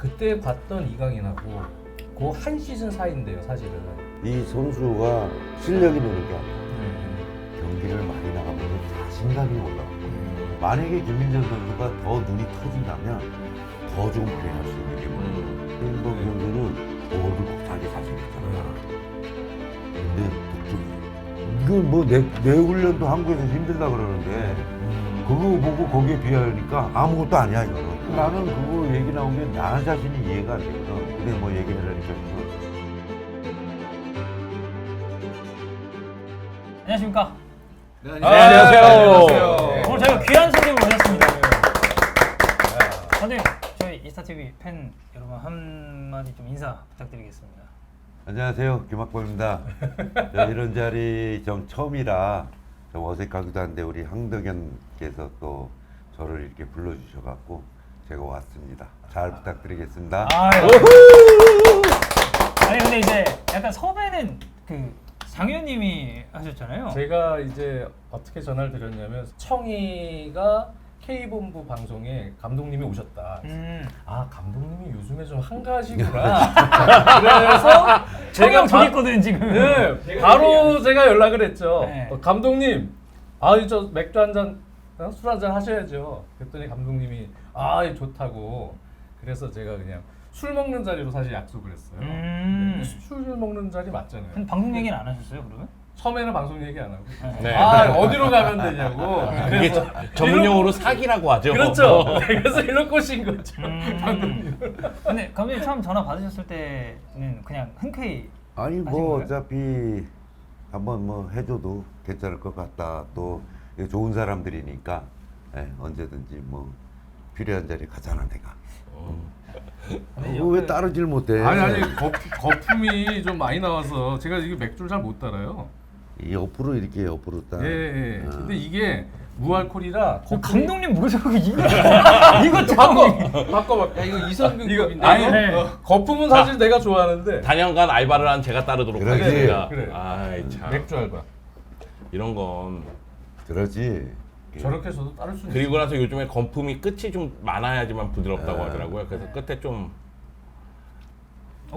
그때 봤던 이강인하고 그 한 시즌 사이인데요, 사실은. 이 선수가 실력이 느는 게 아니라 경기를 많이 나가면 자신감이 올라가고 만약에 김민재 선수가 더 눈이 터진다면 더 좀 플레이할 수 있는 게 뭐예요. 김민재 선수는 모두 자기 자신 있잖아. 근데 독점이 이건 뭐 내 훈련도 한국에서 힘들다 그러는데 그거 보고 거기에 비하니까 아무것도 아니야 이거는. 나는 그거 얘기 나오면 나 자신이 이해가 안 되거든. 근데 뭐 얘기하려니까 안녕하십니까. 네, 안녕하세요. 오늘 저희가 귀한 손님을 모셨습니다. 선생님, 저희 이스타TV 팬 여러분 한마디 좀 인사 부탁드리겠습니다. 안녕하세요, 김학범입니다. 이런 자리 좀 처음이라 좀 어색하기도 한데 우리 황덕현께서 또 저를 이렇게 불러주셔갖고 제가 왔습니다. 잘 부탁드리겠습니다. 아유. 아니 근데 이제 약간 섭외는 그 장현님이 하셨잖아요. 제가 이제 어떻게 전화를 드렸냐면 청이가 K본부 방송에 감독님이 오셨다. 아, 감독님이 요즘에 좀 한가하시구나. 그래서 청이 저기 있거든 지금. 네, 바로 제가 연락을 했죠. 네. 감독님, 저 맥주 한 잔, 술 한 잔 하셔야죠. 그랬더니 감독님이 좋다고. 그래서 제가 그냥 술 먹는 자리로 사실 약속을 했어요. 근데 술 먹는 자리 맞잖아요. 근데 방송 얘기는 안 하셨어요 그러면? 처음에는 방송 얘기 안 하고 네. 어디로 가면 되냐고. 이게 전문용어로 사기라고 하죠. 그렇죠. 그래서 일로 꼬신 거죠. 근데 감독님 처음 전화 받으셨을 때는 그냥 흔쾌히 아니 하신 뭐 거예요? 어차피 한번 뭐 해줘도 괜찮을 것 같다. 또 이게 좋은 사람들이니까 언제든지 뭐 필요한 자리 가잖아 내가. 그거 왜 따르질 못해? 아니 거품이 좀 많이 나와서 제가 이게 맥주를 잘 못 따라요. 이 옆으로 이렇게 옆으로 딱. 예. 근데 이게 무알콜이라 감독님 모르셔서 이거 바꿔. 야 이거 이성균급인데. 아니 네. 거품은 사실 내가 좋아하는데 단연간 알바를 한 제가 따르도록 그러지. 하겠습니다. 그래. 아이 참. 맥주 알바. 이런 건 그러지. 저렇게 해서도 따를 수 있는. 그리고 나서 요즘에 건품이 끝이 좀 많아야지만 부드럽다고 하더라고요. 그래서 끝에 좀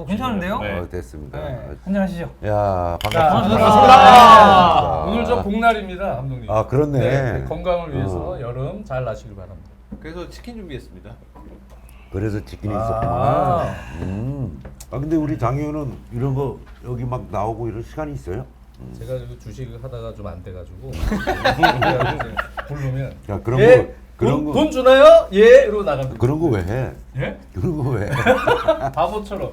괜찮은데요? 네. 됐습니다. 네. 한잔 하시죠. 야 반갑습니다. 반갑습니다. 오늘 저 복날입니다, 감독님. 아 그렇네. 네, 건강을 위해서 여름 잘 나시길 바랍니다. 그래서 치킨 준비했습니다. 그래서 치킨이 아. 있었구나. 근데 우리 장효는 이런 거 여기 막 나오고 이런 시간이 있어요? 제가 지금 주식을 하다가 좀 안 돼가지고 그래가지고 부르면 야 그런 예? 거 그런 돈 주나요? 예?로 나갑니다. 그런 거 왜 해? 예? 그런 거 왜? 바보처럼.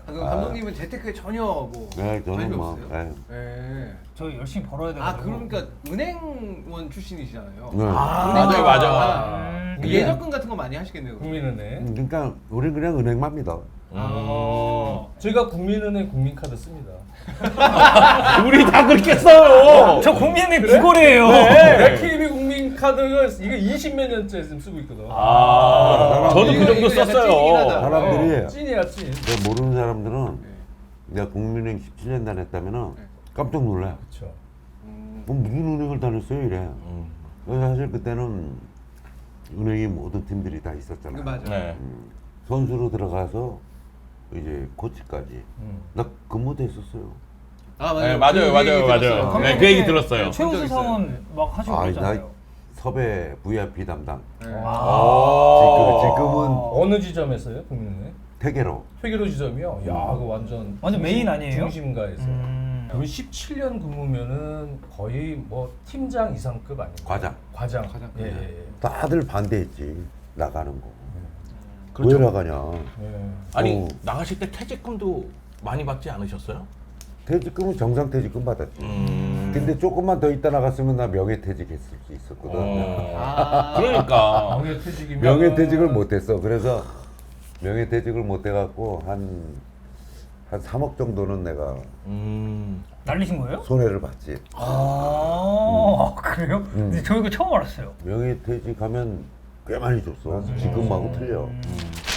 감독님은 재테크에 전혀 뭐 네, 저는 관심이 뭐. 없어요. 네. 네. 저희 열심히 벌어야 돼요. 그러니까 은행원 출신이시잖아요. 네. 맞아. 예적금 같은 거 많이 하시겠네요. 국민은행. 그러니까 우리 그냥 은행만 믿어. 제가 국민은행 국민카드 씁니다. 우리 다 그렇게 써요. 저 국민은행 귀걸이에요. 네, KB 국민카드가 이거 20몇 년째 지금 쓰고 있거든. 저도 그 정도 이거 약간 찐이긴 썼어요. 하다. 사람들이 찐이야 찐. 내가 모르는 사람들은 내가 국민은행 17년 다녔다면은 깜짝 놀라. 그렇죠. 무슨 은행을 다녔어요 이래. 사실 그때는 은행이 모든 팀들이 다 있었잖아. 맞아. 네. 선수로 들어가서 이제 코치까지 나 근무도 했었어요. 네, 맞아요. 네, 그 얘기 들었어요. 최우수 사원 막 하시고 나 그러잖아요. 섭외 VIP 담당. 네. 지금은 어느 지점에서요, 국민은행? 퇴계로. 회계로 지점이요. 야, 그 완전 메인 아니에요? 중심가에서. 우리 17년 근무면은 거의 뭐 팀장 이상급 아닌가요? 과장. 예. 다들 반대했지 나가는 거. 그렇죠. 왜 나가냐. 예. 아니 어. 나가실 때 퇴직금도 많이 받지 않으셨어요? 퇴직금은 정상 퇴직금 받았지. 근데 조금만 더 있다 나갔으면 나 명예퇴직했을 수 있었거든. 그러니까 명예퇴직이면 명예퇴직을 못했어. 그래서 명예퇴직을 못해갖고 한 3억 정도는 내가 날리신 거예요? 손해를 봤지. 그래요? 근데 저 이거 처음 알았어요. 명예퇴직하면 꽤 많이 줬어. 지금하고 틀려.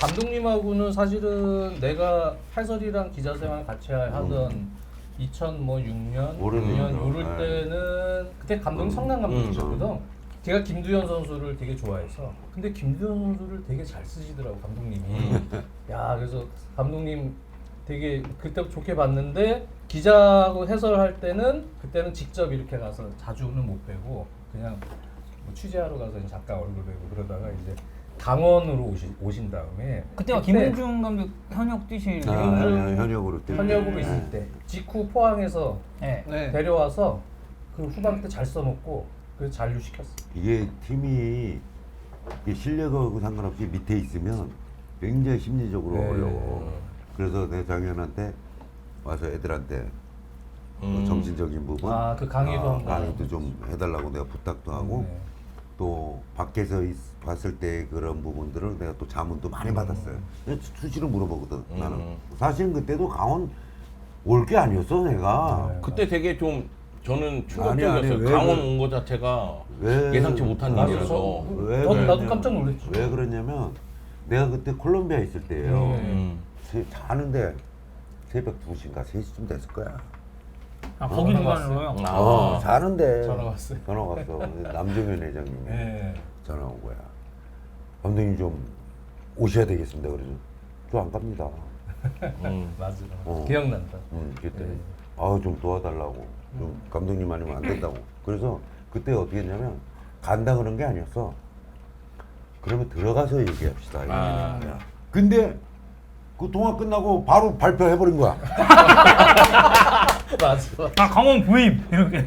감독님하고는 사실은 내가 해설이랑 기자 생활 같이 하던 2006년, 오래됐죠. 6년 이럴 네. 때는 그때 감독님 성남 감독이셨거든. 제가 김두현 선수를 되게 좋아해서 근데 김두현 선수를 되게 잘 쓰시더라고 감독님이. 그래서 감독님 되게 그때부터 좋게 봤는데 기자하고 해설할 때는 그때는 직접 이렇게 가서 자주는 못 뵈고 그냥 뭐 취재하러 가서 이제 잠깐 얼굴 뵈고 그러다가 이제 강원으로 오신 다음에 그때가 그때 김은중 감독 현역 뛰실 아, 때인가요? 현역으로 뛸 때. 현역으로 있을 때 직후 포항에서 네. 네. 데려와서 그 후반 때 잘 써먹고 그래서 잔류시켰어. 이게 팀이 이게 실력하고 상관없이 밑에 있으면 굉장히 심리적으로 네. 어려워. 그래서 내 장현한테 와서 애들한테 그 정신적인 부분, 그 강의도 한번 강의도 좀 해달라고 내가 부탁도 하고 네. 또 밖에서 봤을 때 그런 부분들을 내가 또 자문도 많이 받았어요. 수시로 물어보거든. 나는 사실은 그때도 강원 올 게 아니었어 내가. 네. 그때 되게 좀 저는 아니, 충격적이었어요. 왜 강원 그- 온 거 자체가 왜- 예상치 못한 나도 일이라서. 왜 나도 그랬냐면- 깜짝 놀랐지. 왜 그랬냐면 내가 그때 콜롬비아 있을 때예요. 자는데 새벽 2시인가 3시쯤 됐을 거야. 아 거기 전화 주관으로요? 자는데 전화 왔어요. 전화 왔어. 남정현 회장님이 네. 전화 온 거야. 감독님 좀 오셔야 되겠습니다. 그래서 저 안 갑니다. 맞아. 어. 기억난다. 그랬더니 네. 좀 도와달라고. 좀 감독님 아니면 안 된다고. 그래서 그때 어떻게 했냐면 간다 그런 게 아니었어. 그러면 들어가서 얘기합시다. 아. 근데 그 동화 끝나고 바로 발표해버린 거야. 맞아. 아 강원 부임 이렇게.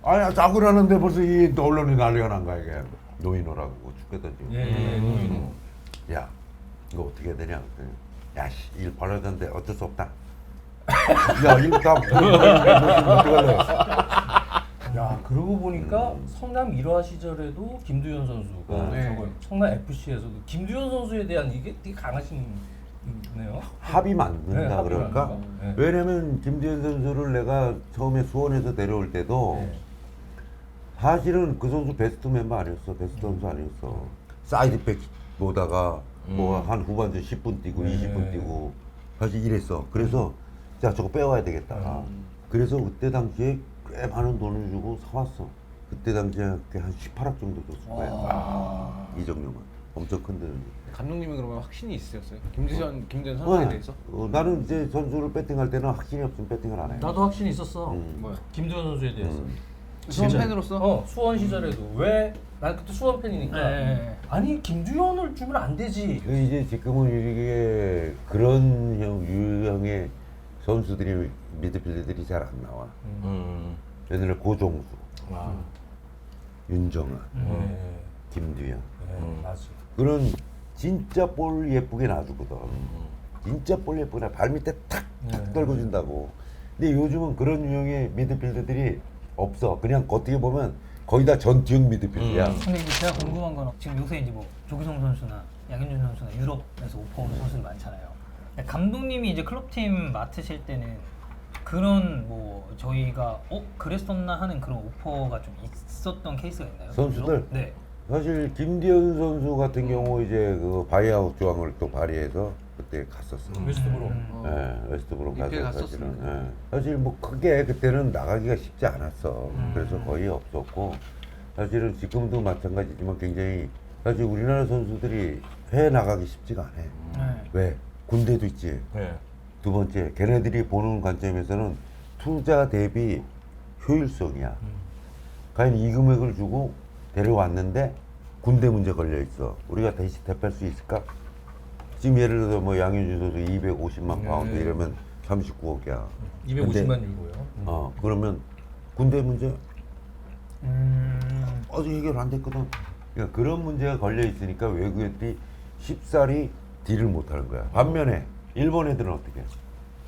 아니 자고 일하는데 벌써 이 언론이 난리가 난 거야 이게. 노인호라고 죽게 던지고. 예. 야 이거 어떻게 해야 되냐 그랬더니 야씨 일 벌어졌는데 어쩔 수 없다. 야 일다 어떡할래. 야 그러고 보니까 성남 1화 시절에도 김두현 선수가 네. 저거 성남 FC에서도 김두현 선수에 대한 이게 되게 강하신 네요. 합이 맞는다 네, 합이 그럴까? 맞는 거. 네. 왜냐면 김두현 선수를 내가 처음에 수원에서 데려올 때도 네. 사실은 그 선수 베스트 멤버 아니었어. 베스트 선수 아니었어. 사이드백 보다가 뭐 한 후반전 10분 뛰고 네. 20분 뛰고 사실 이랬어. 그래서 자 저거 빼와야 되겠다. 그래서 그때 당시에 꽤 많은 돈을 주고 사왔어. 그때 당시에 한 18억 정도 줬을 거야. 이 정도면 엄청 큰 돈이. 감독님은 그러면 확신이 있으셨어요? 김두현 선수에 대해서? 나는 이제 선수를 배팅할 때는 확신이 없으면 배팅을 안 해. 나도 확신이 있었어. 뭐야? 김두현 선수에 대해서. 수원 진짜. 팬으로서? 수원 시절에도 왜? 난 그때 수원 팬이니까. 네. 아니 김두현을 주면 안 되지. 이제 지금은 이게 그런 유형의 선수들이 미드필더들이 잘 안 나와. 옛날에 고종수, 윤정아, 네. 김두현 맞아. 그런 진짜 볼 예쁘게 놔주거든. 진짜 볼 예쁘게 발 밑에 탁탁 떨궈준다고. 근데 요즘은 그런 유형의 미드필더들이 없어. 그냥 어떻게 보면 거의 다 전투형 미드필더야. 근데 이제 제가 궁금한 건 지금 요새 이제 뭐 조기성 선수나 양현준 선수나 유럽에서 오퍼 오는 선수들 많잖아요. 근데 감독님이 이제 클럽팀 맡으실 때는 그런 뭐 저희가 그랬었나 하는 그런 오퍼가 좀 있었던 케이스가 있나요? 선수들? 유럽? 네. 사실 김두현 선수 같은 경우 이제 그 바이아웃 조항을 또 발휘해서 그때 갔었어. 웨스트브로. 웨스트브로 밑에 가서 사실은 갔었습니다. 사실 뭐 크게 그때는 나가기가 쉽지 않았어. 그래서 거의 없었고 사실은 지금도 마찬가지지만 굉장히 사실 우리나라 선수들이 해외 나가기 쉽지가 않아. 네. 왜? 군대도 있지. 네. 두 번째 걔네들이 보는 관점에서는 투자 대비 효율성이야. 과연 이 금액을 주고 데려왔는데 군대 문제 걸려 있어. 우리가 다시 대표할 수 있을까? 지금 예를 들어서 뭐 양현준 선수 250만 파운드 이러면 39억이야. 250만 유로요. 그러면 군대 문제 아직 해결 안 됐거든. 그러니까 그런 문제가 걸려 있으니까 외국 애들이 쉽사리 딜을 못 하는 거야. 반면에 일본 애들은 어떻게 해?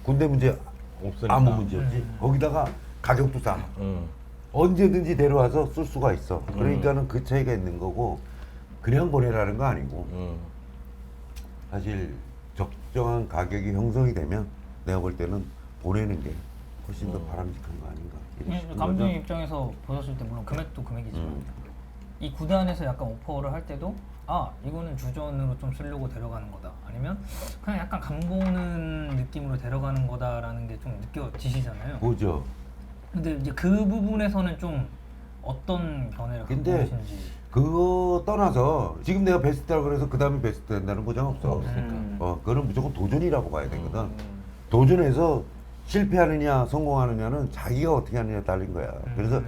군대 문제 없으니까. 아무 문제 없지. 거기다가 가격도 싸. 언제든지 데려와서 쓸 수가 있어. 그러니까는 그 차이가 있는 거고 그냥 보내라는 거 아니고 사실 적정한 가격이 형성이 되면 내가 볼 때는 보내는 게 훨씬 더 바람직한 거 아닌가. 이런 싶은 감독님 거죠. 입장에서 보셨을 때 물론 금액도 금액이지만 이 구단에서 약간 오퍼를 할 때도 이거는 주전으로 좀 쓰려고 데려가는 거다 아니면 그냥 약간 간 보는 느낌으로 데려가는 거다라는 게 좀 느껴지시잖아요. 보죠. 근데 이제 그 부분에서는 좀 어떤 견해를 갖고 근데 계신지. 그거 떠나서 지금 내가 베스트라고 그래서 그 다음에 베스트 된다는 보장 없어. 없으니까. 그거는 무조건 도전이라고 봐야 되거든. 도전해서 실패하느냐 성공하느냐는 자기가 어떻게 하느냐에 딸린 거야. 그래서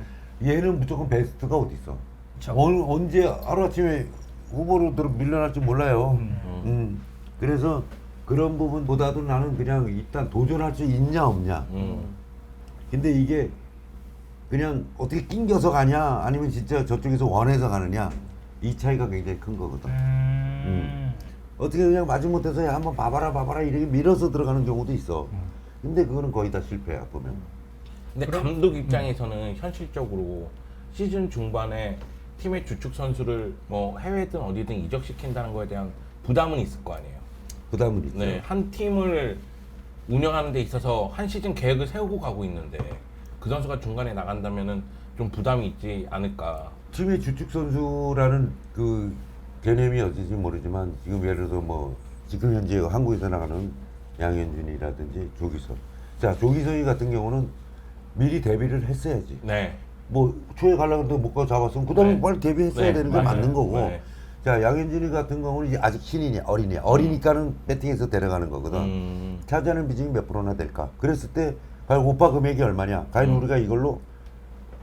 얘는 무조건 베스트가 어디 있어? 그쵸. 언제 하루아침에 후보로 밀려날지 몰라요. 그래서 그런 부분보다도 나는 그냥 일단 도전할 수 있냐 없냐. 근데 이게 그냥 어떻게 낑겨서 가냐 아니면 진짜 저쪽에서 원해서 가느냐 이 차이가 굉장히 큰 거거든. 어떻게 그냥 마지못해서 야, 한번 봐봐라 이렇게 밀어서 들어가는 경우도 있어. 근데 그거는 거의 다 실패야 보면. 근데 감독 입장에서는 현실적으로 시즌 중반에 팀의 주축 선수를 뭐 해외든 어디든 이적시킨다는 거에 대한 부담은 있을 거 아니에요. 부담은 있죠. 네, 한 팀을 운영하는 데 있어서 한 시즌 계획을 세우고 가고 있는데 그 선수가 중간에 나간다면은 좀 부담이 있지 않을까. 팀의 주축 선수라는 그 개념이 어딘지 모르지만 지금 예를 들어서 뭐 지금 현재 한국에서 나가는 양현준이라든지 조기석. 자 조기석이 같은 경우는 미리 데뷔를 했어야지. 네. 뭐 초에 가려고 했는데 못 가서 잡았으면 그 다음에 네. 빨리 데뷔했어야 네, 되는 게 맞아요. 맞는 거고. 네. 자 양현준이 같은 경우는 이제 아직 신인이야 어리니까는 배팅해서 데려가는 거거든. 차지하는 비중이 몇 프로나 될까? 그랬을 때 과연 오빠 금액이 얼마냐? 과연 우리가 이걸로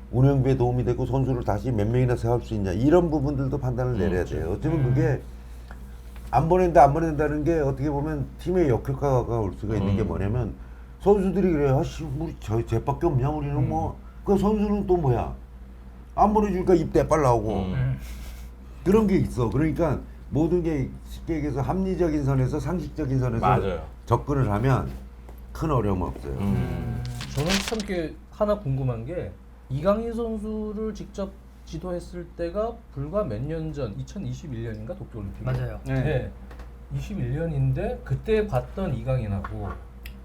운영비에 도움이 되고 선수를 다시 몇 명이나 세울 수 있냐? 이런 부분들도 판단을 내려야 돼요. 어쩌면 그게 안 보낸다는 게 어떻게 보면 팀의 역효과가 올 수가 있는 게 뭐냐면 선수들이 그래요. 아씨 우리 저 쟤밖에 없냐? 우리는 뭐 그 선수는 또 뭐야? 안 보내주니까 입 대빨 나오고 그런 게 있어. 그러니까 모든 게 쉽게 얘기해서 합리적인 선에서 상식적인 선에서 맞아요. 접근을 하면 큰 어려움 없어요. 저는 참 이렇게 하나 궁금한 게 이강인 선수를 직접 지도했을 때가 불과 몇 년 전 2021년인가 도쿄올림픽 맞아요. 네. 21년인데 그때 봤던 이강인하고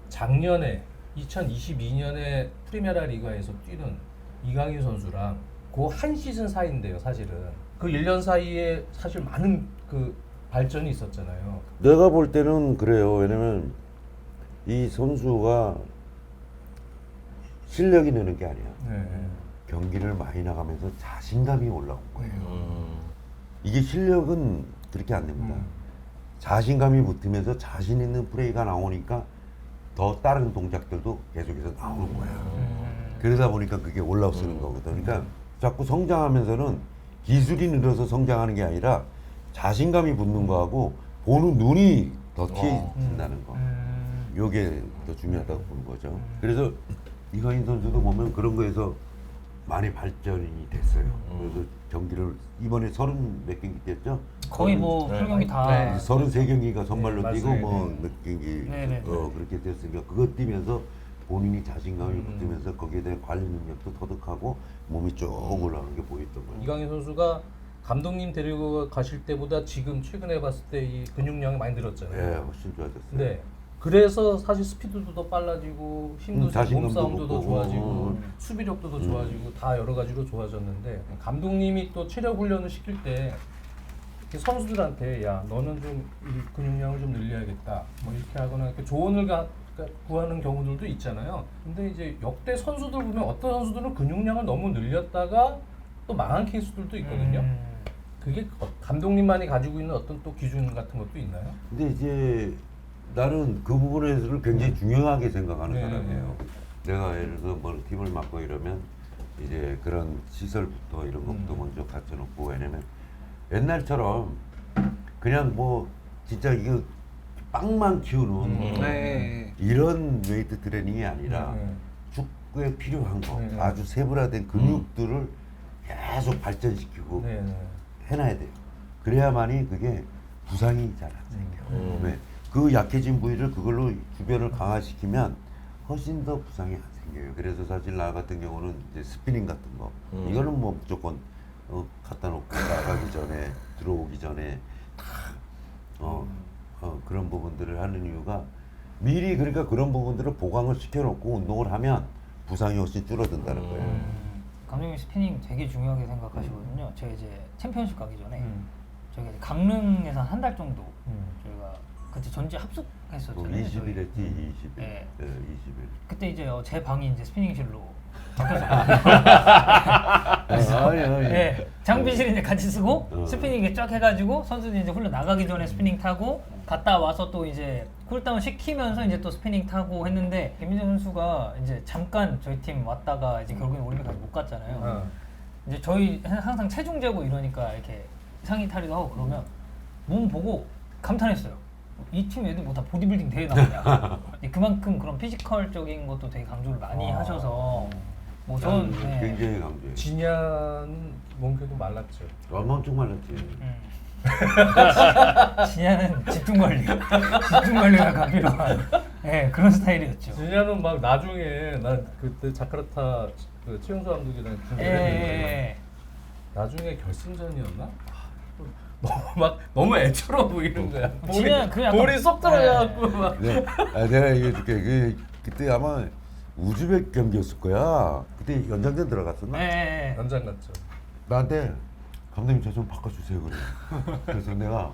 작년에 2022년에 프리메라 리가에서 뛰는 이강인 선수랑 그 한 시즌 사이인데요, 사실은. 그 1년 사이에 사실 많은 그 발전이 있었잖아요. 내가 볼 때는 그래요. 왜냐면 이 선수가 실력이 느는 게 아니야. 네. 경기를 많이 나가면서 자신감이 올라온 거예요. 이게 실력은 그렇게 안 됩니다. 자신감이 붙으면서 자신 있는 플레이가 나오니까 더 다른 동작들도 계속해서 나오는 거야. 그러다 보니까 그게 올라서는 거거든. 그러니까 자꾸 성장하면서는 기술이 늘어서 성장하는 게 아니라 자신감이 붙는 거하고 보는 눈이 더 튀어진다는 거. 요게 더 중요하다고 보는 거죠. 그래서 이강인 선수도 보면 그런 거에서 많이 발전이 됐어요. 그래서 경기를 이번에 30몇 경기 뛰었죠? 거의 뭐 네. 풀경기 다. 네. 33경기가 선발로 네, 뛰고 맞아요. 뭐 몇 경기 네네. 그렇게 됐으니까 그거 뛰면서 본인이 자신감이 붙으면서 거기에 대한 관리 능력도 터득하고 몸이 쭉 올라가는 게 보였던 거예요. 이강인 선수가 감독님 데리고 가실 때보다 지금 최근에 봤을 때 이 근육량이 많이 늘었잖아요. 예, 훨씬 좋아졌어요. 네. 그래서 사실 스피드도 더 빨라지고 힘도 자신감도 몸싸움도 더 붙고, 좋아지고 수비력도 더 좋아지고 다 여러 가지로 좋아졌는데 감독님이 또 체력 훈련을 시킬 때 이렇게 선수들한테 야 너는 좀 이 근육량을 좀 늘려야겠다 뭐 이렇게 하거나 이렇게 조언을 구하는 경우들도 있잖아요. 근데 이제 역대 선수들 보면 어떤 선수들은 근육량을 너무 늘렸다가 또 망한 케이스들도 있거든요. 그게 감독님만이 가지고 있는 어떤 또 기준 같은 것도 있나요? 근데 이제 나는 그 부분에서를 굉장히 중요하게 생각하는 네. 사람이에요. 내가 예를 들어 뭐 팀을 맡고 이러면 이제 그런 시설부터 이런 것부터 먼저 갖춰놓고 왜냐면 옛날처럼 그냥 뭐 진짜 이거 빵만 키우는 네. 이런 웨이트 트레이닝이 아니라 네. 축구에 필요한 거 네. 아주 세분화된 근육들을 계속 발전시키고 네, 네. 해놔야 돼요. 그래야만이 그게 부상이 잘 안 생겨요. 왜? 그 약해진 부위를 그걸로 주변을 강화시키면 훨씬 더 부상이 안 생겨요. 그래서 사실 나 같은 경우는 이제 스피닝 같은 거 이거는 뭐 무조건 갖다 놓고 나가기 전에 들어오기 전에 다 그런 부분들을 하는 이유가 미리 그러니까 그런 부분들을 보강을 시켜놓고 운동을 하면 부상이 훨씬 줄어든다는 거예요. 감독님 스피닝 되게 중요하게 생각하시거든요. 제가 이제 챔피언십 가기 전에 저희가 이제 강릉에서 한 달 정도 저희가 그때 전체 합숙했었잖아요. 20일 했지, 20일. 네. 20일. 그때 이제 제 방이 이제 스피닝실로 바뀌었어요. 아니. 네, 장비실 이제 같이 쓰고 어. 스피닝 쫙 해가지고 선수들이 이제 훈련 나가기 전에 스피닝 타고 갔다 와서 또 이제 쿨다운 시키면서 이제 또 스피닝 타고 했는데 김민재 선수가 이제 잠깐 저희 팀 왔다가 이제 결국엔 올림픽까지 못 갔잖아요. 어. 이제 저희 항상 체중 재고 이러니까 이렇게 상의 탈의도 하고 그러면 몸 보고 감탄했어요. 이 팀 애들 뭐 다 보디빌딩 대회 나오냐. 그만큼 그런 피지컬적인 것도 되게 강조를 많이 하셔서 뭐 저는 네. 굉장히 강조해. 진야는 몸무게도 말랐죠. 엄청 말랐지. 진야는 집중 관리가 필요한 네, 그런 스타일이었죠. 진야는 막 나중에 난 그때 자카르타 그 최용수 감독이랑 예, 예, 나중에 결승전이었나? 너무 애처로워 보이는 거야. 진야 그 약간 볼이 쏙 들어가고 막. 네. 내가 얘기해줄게. 그때 아마 우즈벡 경기였을 거야. 그때 연장전 들어갔었나? 예, 예. 연장 같죠. 나한테 감독님 저 좀 바꿔주세요 그래. 그래서 내가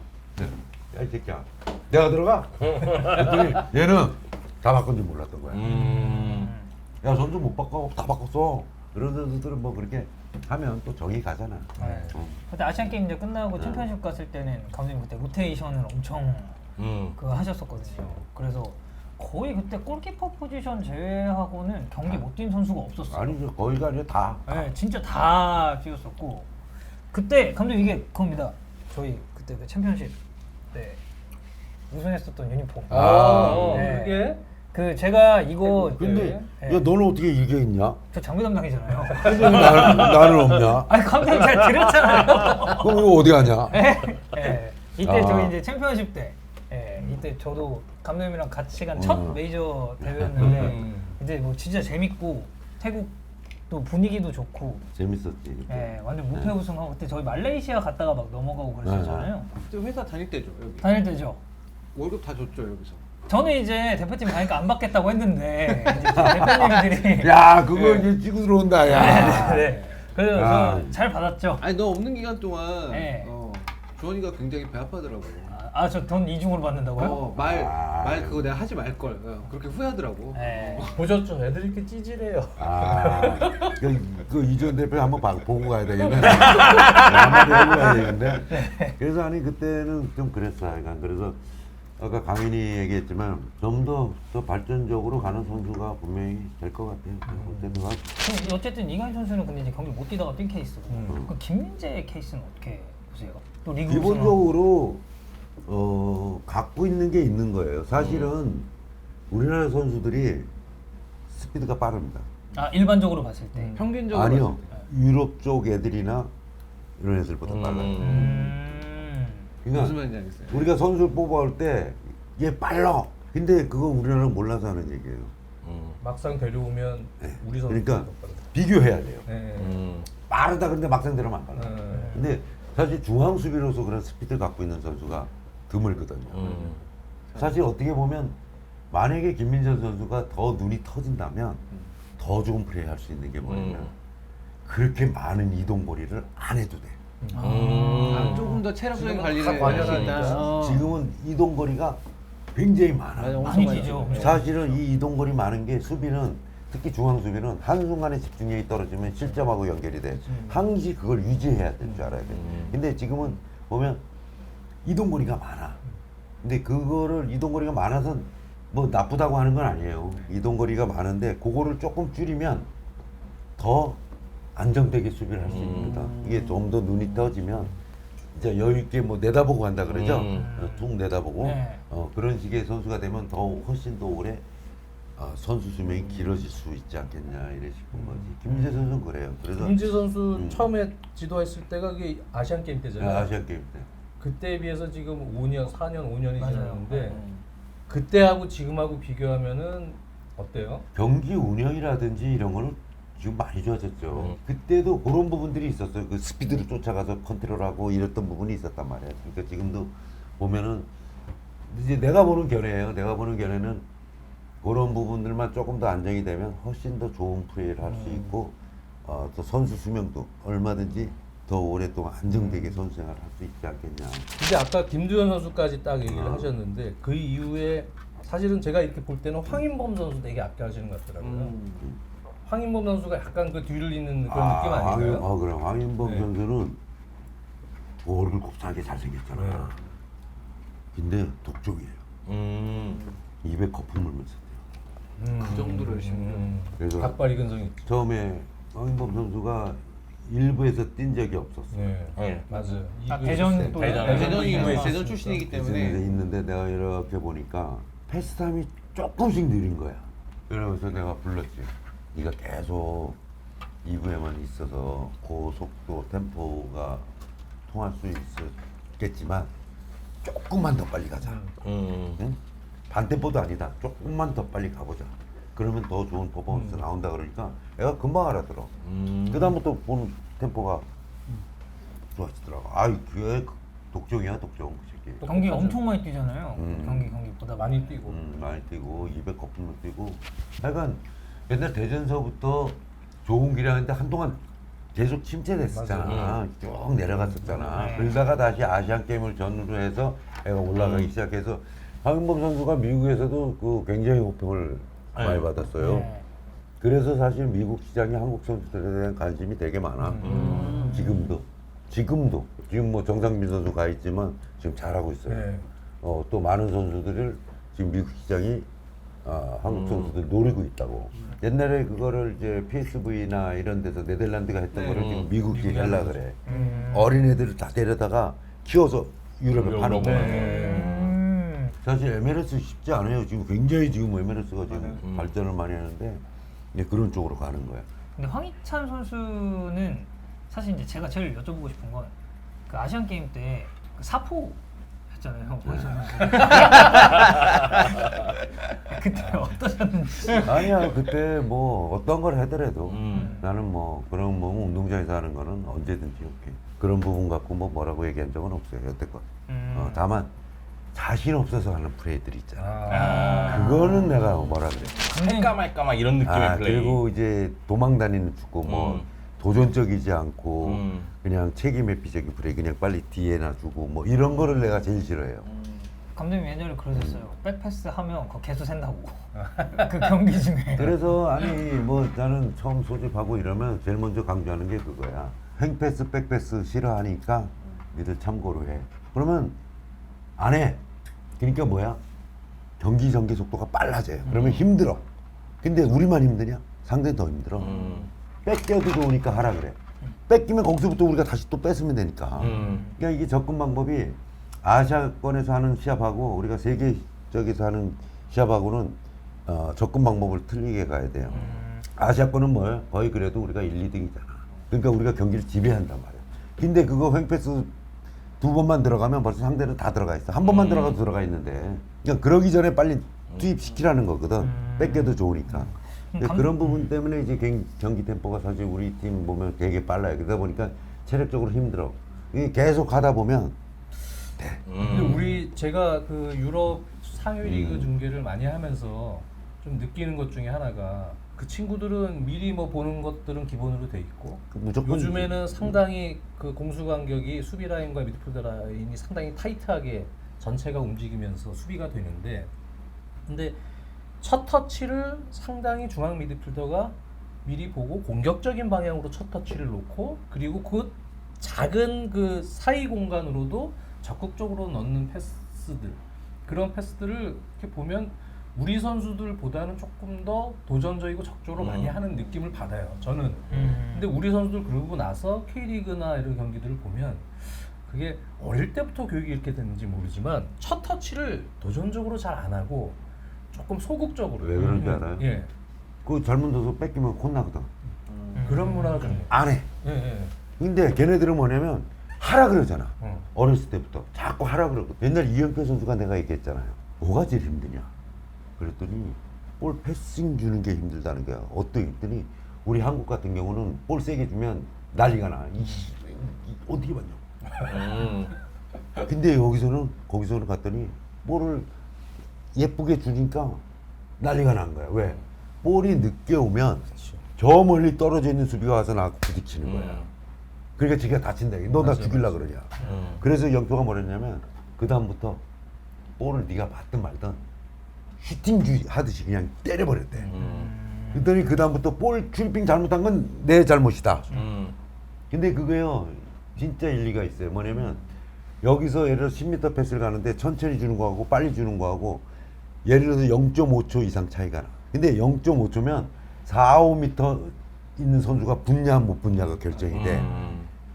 야 이 새끼야 내가 들어가. 그랬더니 얘는 다 바꾼 줄 몰랐던 거야. 야 선수 못 바꿔 다 바꿨어. 그런 선수들은 뭐 그렇게 하면 또 정이 가잖아. 네. 그때 아시안 게임 이제 끝나고 챔피언십 갔을 때는 감독님 그때 로테이션을 엄청 그 하셨었거든요. 그래서 거의 그때 골키퍼 포지션 제외하고는 경기 못 뛴 선수가 없었어요. 아니죠 거의가 아니라 다. 네, 진짜 다 뛰었었고 그때 감독님 이게 그겁니다. 저희 그때 그 챔피언십 때 우승했었던 유니폼. 네. 그게 그 제가 이거 근데 네. 야 너는 어떻게 이게 있냐? 저 장비 담당이잖아요. 근데 왜 나는 없냐? 아니 감독님 제가 드렸잖아요. 그럼 이거 어디 가냐? 예. 이때 아. 저희 이제 챔피언십 때, 이때 저도 감독님이랑 같이 간 첫 메이저 대회였는데 이제 뭐 진짜 재밌고 태국도 분위기도 좋고, 재밌었지. 완전 무패 우승하고 그때 저희 말레이시아 갔다가 막 넘어가고 그랬었잖아요. 그때 회사 다닐 때죠 여기. 다닐 때죠. 월급 다 줬죠 여기서. 저는 이제 대표팀 가니까 안 받겠다고 했는데 이제 대표님들이 야 그거 이제 찍고 들어온다 야. 네. 그래서 야. 저 잘 받았죠. 아니 너 없는 기간 동안 네. 주원이가 굉장히 배 아파하더라고. 저 돈 이중으로 받는다고요? 말 그거 내가 하지 말 걸. 그렇게 후회하더라고. 네. 보셨죠? 애들이 이렇게 찌질해요. 그 이전 대표 한번 보고 가야 되겠네. 한마디 하고 가야 되겠는데. 그래서 아니 그때는 좀 그랬어. 약간 그래서 아까 강인이 얘기했지만 좀 더 발전적으로 가는 선수가 분명히 될 것 같아요. 어쨌든 이강인 선수는 근데 이제 경기 못 뛰다가 뛴 케이스고, 그 김민재 케이스는 어떻게 보세요? 또 리그 기본적으로 갖고 있는 게 있는 거예요. 사실은 우리나라 선수들이 스피드가 빠릅니다. 일반적으로 봤을 때. 평균적으로. 아니요. 유럽 쪽 애들이나 이런 애들보다 빨라요. 그러니까 무슨 말인지 알겠어요. 우리가 선수를 뽑아올 때 얘 빨라. 근데 그거 우리나라는 몰라서 하는 얘기예요. 막상 데려오면 우리 선수 그러니까 비교해야 돼요. 네. 빠르다 근데 막상 들으면 안 빨라. 네. 근데 사실 중앙 수비로서 그런 스피드를 갖고 있는 선수가 드물거든요. 사실 어떻게 보면 만약에 김민재 선수가 더 눈이 터진다면 더 좋은 플레이 할 수 있는 게 뭐냐면 그렇게 많은 이동거리를 안 해도 돼. 조금 더 체력적인 지금은 관리를 다 관여하니까. 할수 있다. 지금은 이동거리가 굉장히 많아. 맞아, 많이 엄청 뛰죠. 많죠. 사실은 이 이동거리 많은 게 수비는 특히 중앙 수비는 한순간에 집중력이 떨어지면 실점하고 연결이 돼. 항시 그걸 유지해야 될 줄 알아야 돼. 근데 지금은 보면 이동거리가 많아. 근데 그거를 이동거리가 많아서 뭐 나쁘다고 하는 건 아니에요. 이동거리가 많은데 그거를 조금 줄이면 더 안정되게 수비를 할 수 있습니다. 이게 좀 더 눈이 떠지면 이제 여유 있게 뭐 내다보고 간다 그러죠. 툭 내다보고 네. 그런 식의 선수가 되면 더 훨씬 더 오래 선수 수명이 길어질 수 있지 않겠냐 이래 싶은 거지. 김민재 선수는 그래요. 그래서 김민재 선수 처음에 지도했을 때가 그게 아시안 게임 때잖아요. 아시안 게임 때 그때에 비해서 지금 5년, 4년, 5년이 맞아요. 지났는데 그때하고 지금하고 비교하면은 어때요? 경기 운영이라든지 이런 거는 지금 많이 좋아졌죠. 그때도 그런 부분들이 있었어요. 그 스피드를 쫓아가서 컨트롤하고 이랬던 부분이 있었단 말이에요. 그러니까 지금도 보면은 이제 내가 보는 견해예요. 내가 보는 견해는 그런 부분들만 조금 더 안정이 되면 훨씬 더 좋은 플레이를 할 수 있고 또 선수 수명도 얼마든지 더 오랫동안 안정되게 선수 생활을 할 수 있지 않겠냐. 근데 아까 김두현 선수까지 딱 얘기를 하셨는데 그 이후에 사실은 제가 이렇게 볼 때는 황인범 선수 되게 아껴하시는 것 같더라고요. 황인범 선수가 약간 그 뒤를 잇는 그런 느낌 아닌가요? 그래. 황인범 네. 선수는 얼굴 곱창하게 잘생겼잖아. 근데 독종이에요. 200 거품 물면서 뛰어. 그 정도로 열심히 그래서 닭발 이근성이 있죠. 처음에 황인범 선수가 일부에서 뛴 적이 없었어요. 네. 네. 맞아요. 대전 또 대전이 뭐 대전 출신이기 때문에 있는데 내가 이렇게 보니까 패스타임이 조금씩 느린 거야. 그러면서 내가 불렀지. 네가 계속 2부에만 있어서 고속도 템포가 통할 수 있겠지만 조금만 더 빨리 가자. 응? 반템포도 아니다. 조금만 더 빨리 가보자. 그러면 더 좋은 퍼포먼스 나온다 그러니까 애가 금방 알아들어. 그다음부터 보는 템포가 좋아지더라고. 아이 그게 독종이야 독종 그 새끼. 경기 엄청 많이 뛰잖아요. 경기보다 많이 뛰고. 많이 뛰고 200 거품도 뛰고. 하여간 옛날 대전서부터 좋은 기량인데 한동안 계속 침체됐었잖아. 쭉 내려갔었잖아. 네. 그러다가 다시 아시안 게임을 전후로 해서 애가 올라가기 시작해서 황인범 선수가 미국에서도 그 굉장히 호평을 많이 받았어요. 네. 그래서 사실 미국 시장이 한국 선수들에 대한 관심이 되게 많아. 지금 뭐 정상빈 선수 가 있지만 지금 잘하고 있어요. 네. 또 많은 선수들을 지금 미국 시장이 한국 선수들 노리고 있다고. 옛날에 그거를 이제 PSV나 이런 데서 네덜란드가 했던 거를 지금 미국이 하려 그래. 어린애들을 다 데려다가 키워서 유럽에 파는 거야. 사실 MLS 쉽지 않아요. 지금 굉장히 지금 MLS가 지금 발전을 많이 하는데 이제 그런 쪽으로 가는 거야. 근데 황희찬 선수는 사실 이제 제가 제일 여쭤보고 싶은 건 그 아시안 게임 때 그 사포 했잖아요. 황희찬 선수. 그때 어떠셨는지. 아니야 그때 뭐 어떤 걸 하더라도 나는 뭐 그런 뭐 운동장에서 하는 거는 언제든지 오케이. 그런 부분 갖고 뭐 뭐라고 얘기한 적은 없어요 여태껏. 다만 자신 없어서 하는 플레이들이 있잖아. 그거는 내가 뭐라 그래. 할까 말까 막 이런 느낌의 플레이. 그리고 이제 도망 다니는 축구 뭐 도전적이지 않고 그냥 책임 회피적인 플레이 그냥 빨리 뒤에 놔주고 뭐 이런 거를 내가 제일 싫어해요. 감독님 예전에 그러셨어요. 백패스 하면 그거 개수 센다고. 그 경기 중에. 그래서 아니 뭐 나는 처음 소집하고 이러면 제일 먼저 강조하는 게 그거야. 횡패스 백패스 싫어하니까 니들 참고로 해. 그러면 안 해. 그러니까 뭐야? 경기 전개 속도가 빨라져요. 그러면 힘들어. 근데 우리만 힘드냐? 상대는 더 힘들어. 뺏겨도 좋으니까 하라 그래. 뺏기면 거기서부터 우리가 다시 또 뺏으면 되니까. 그러니까 이게 접근 방법이 아시아권에서 하는 시합하고 우리가 세계적에서 하는 시합하고는 접근 방법을 틀리게 가야 돼요. 아시아권은 뭐야? 거의 그래도 우리가 1, 2등이잖아. 그러니까 우리가 경기를 지배한단 말이야. 근데 그거 횡패스 2번만 들어가면 벌써 상대는 다 들어가 있어. 한 번만 들어가도 들어가 있는데. 그러니까 그러기 전에 빨리 투입시키라는 거거든. 뺏겨도 좋으니까. 근데 그런 부분 때문에 이제 경기 템포가 사실 우리 팀 보면 되게 빨라요. 그러다 보니까 체력적으로 힘들어. 이게 계속 하다 보면 돼. 근데 제가 그 유럽 상위 리그 중계를 많이 하면서 좀 느끼는 것 중에 하나가 그 친구들은 미리 뭐 보는 것들은 기본으로 돼 있고 무조건 요즘에는 상당히 그 공수 간격이 수비 라인과 미드필더 라인이 상당히 타이트하게 전체가 움직이면서 수비가 되는데 근데 첫 터치를 상당히 중앙 미드필더가 미리 보고 공격적인 방향으로 첫 터치를 놓고 그리고 그 작은 그 사이 공간으로도 적극적으로 넣는 패스들 그런 패스들을 이렇게 보면 우리 선수들보다는 조금 더 도전적이고 적극적으로 많이 하는 느낌을 받아요. 저는. 근데 우리 선수들 그러고 나서 K리그나 이런 경기들을 보면 그게 어릴 때부터 교육이 이렇게 됐는지 모르지만 첫 터치를 도전적으로 잘 안 하고 조금 소극적으로. 왜 그런지 알아요? 예. 그거 잘못 넣어서 뺏기면 혼나거든. 그런 문화가 좀. 안 해. 예, 예. 근데 걔네들은 뭐냐면 하라 그러잖아. 어. 어렸을 때부터 자꾸 하라 그러고. 옛날 이영표 선수가 내가 얘기했잖아요. 뭐가 제일 힘드냐? 그랬더니 볼 패싱 주는 게 힘들다는 거야. 어떻게 우리 한국 같은 경우는 볼 세게 주면 난리가 나. 어떻게 봤냐? 근데 거기서는 갔더니 볼을 예쁘게 주니까 난리가 난 거야. 왜? 볼이 늦게 오면 저 멀리 떨어져 있는 수비가 와서 나하고 부딪히는 거야. 그러니까 지가 다친다. 너 나 죽일라 그러냐. 그래서 영표가 뭐랬냐면 그 다음부터 볼을 네가 받든 말든 슈팅 하듯이 그냥 때려버렸대. 그랬더니 그 다음부터 볼 슈팅 잘못한 건 내 잘못이다. 근데 그거요 진짜 일리가 있어요. 뭐냐면 여기서 예를 들어 10m 패스를 가는데 천천히 주는 거하고 빨리 주는 거하고 예를 들어서 0.5초 이상 차이가 나. 근데 0.5초면 4, 5m 있는 선수가 붙냐 못 붙냐가 결정이 돼.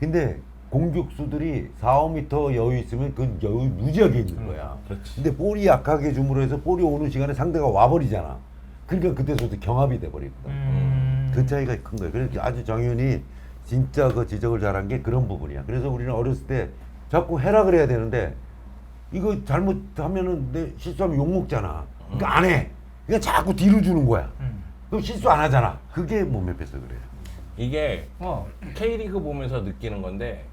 근데 공격수들이 4, 5m 여유 있으면 그 여유 무지하게 있는 거야. 그렇지. 근데 볼이 약하게 줌으로 해서 볼이 오는 시간에 상대가 와버리잖아. 그러니까 그때부터 경합이 돼버리거든. 그 차이가 큰 거예요. 그래서 아주 정윤이 진짜 그 지적을 잘한 게 그런 부분이야. 그래서 우리는 어렸을 때 자꾸 해라 그래야 되는데 이거 잘못하면은 내 실수하면 욕 먹잖아. 그러니까 안 해. 그냥 자꾸 뒤로 주는 거야. 그럼 실수 안 하잖아. 그게 몸에 뺏어 그래요. 이게 K리그 보면서 느끼는 건데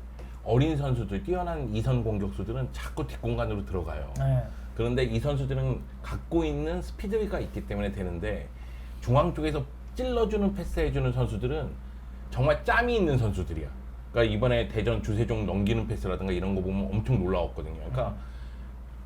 어린 선수들, 뛰어난 이선 공격수들은 자꾸 뒷공간으로 들어가요. 네. 그런데 이 선수들은 갖고 있는 스피드가 있기 때문에 되는데 중앙 쪽에서 찔러주는 패스해주는 선수들은 정말 짬이 있는 선수들이야. 그러니까 이번에 대전 주세종 넘기는 패스라든가 이런 거 보면 엄청 놀라웠거든요. 그러니까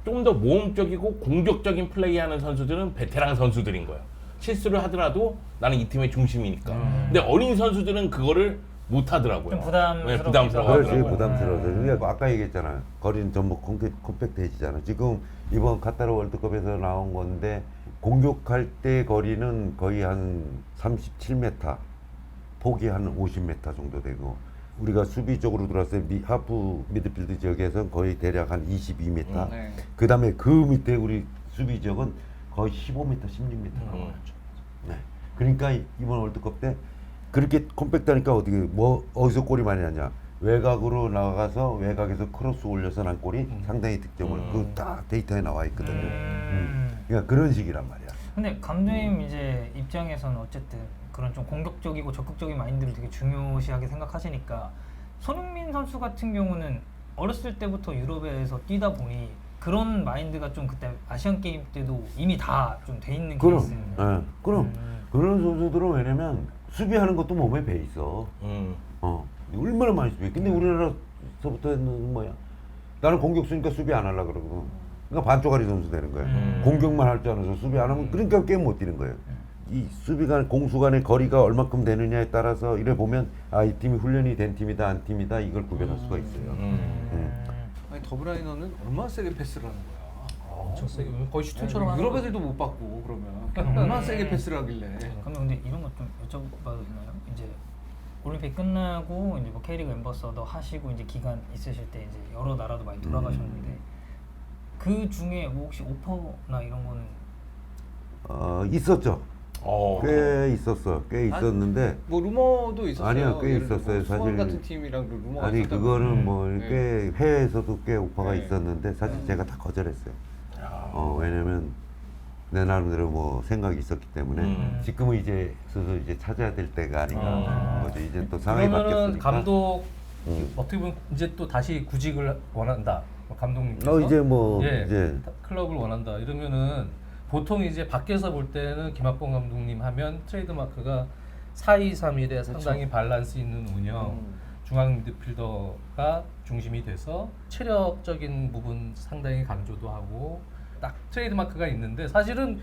좀 더 모험적이고 공격적인 플레이하는 선수들은 베테랑 선수들인 거야. 실수를 하더라도 나는 이 팀의 중심이니까. 근데 어린 선수들은 그거를 못 하더라고요. 좀 부담스럽기도 부담스러워 그렇지 하더라고요. 부담스러워서 그러니까 아까 얘기했잖아 거리는 전부 컴팩트해지잖아. 지금 이번 카타르 월드컵에서 나온 건데 공격할 때 거리는 거의 한 37m 폭이 한 50m 정도 되고 우리가 수비 쪽으로 들어왔을 때 하프 미드필드 지역에서는 거의 대략 한 22m 네. 그 다음에 그 밑에 우리 수비 지역은 거의 15m 16m 나왔죠. 네. 그러니까 이번 월드컵 때 그렇게 컴팩트하니까 어떻게 뭐 어디서 골이 많이 나냐 외곽으로 나가서 외곽에서 크로스 올려서 난 골이 상당히 득점을 그 다 데이터에 나와 있거든요. 그러니까 그런 식이란 말이야. 근데 감독님 이제 입장에서는 어쨌든 그런 좀 공격적이고 적극적인 마인드를 되게 중요시하게 생각하시니까 손흥민 선수 같은 경우는 어렸을 때부터 유럽에서 뛰다 보니 그런 마인드가 좀 그때 아시안 게임 때도 이미 다 좀 돼 있는 그럼, 케이스예요. 그럼 그런 선수들은 왜냐면 수비하는 것도 몸에 배 있어. 음. 얼마나 많이 수비해. 근데 우리나라서부터는 뭐야? 나는 공격수니까 수비 안 하려고 그러고. 그러니까 반쪽짜리 선수 되는 거야. 공격만 할 줄 알아서 수비 안 하면 그러니까 게임 못 뛰는 거예요. 이 수비간 공수 간의 거리가 얼마큼 되느냐에 따라서 이래 보면 아, 이 팀이 훈련이 된 팀이다 안 팀이다 이걸 구별할 수가 있어요. 아니 더브라이너는 얼마나 세게 패스를 하는 거야. 엄청 세게 거의 슈팅처럼 하는 유럽 거. 애들도 못 받고 그러면 얼마나 세게 패스를 하길래. 그러면 근데 이런 것 좀 여쭤봐도 되나요? 이제 올림픽 끝나고 이제 뭐 K리그 엠버서더 하시고 이제 기간 있으실 때 이제 여러 나라도 많이 돌아가셨는데 그 중에 뭐 혹시 오퍼나 이런 거는 있었죠. 꽤 있었어. 꽤 있었는데 뭐 루머도 있었어요. 아니요, 꽤 예를 들어 있었어요. 뭐 수원 사실 같은 팀이랑 루머가 아니 있었다고. 그거는 뭐 네. 꽤 해외에서도 꽤 오퍼가 네. 있었는데 사실 제가 다 거절했어요. 왜냐면 내 나름대로 뭐 생각이 있었기 때문에 지금은 이제 슬슬 이제 찾아야 될 때가 아닌가 거죠. 이제 또 상황이 그러면은 바뀌었으니까. 감독 어떻게 보면 이제 또 다시 구직을 원한다. 감독님께서 이제 뭐 예, 이제 클럽을 원한다. 이러면은 보통 이제 밖에서 볼 때는 김학범 감독님 하면 트레이드 마크가 4-2-3-1에 상당히 밸런스 있는 운영, 중앙 미드필더가 중심이 돼서 체력적인 부분 상당히 강조도 하고 딱 트레이드 마크가 있는데 사실은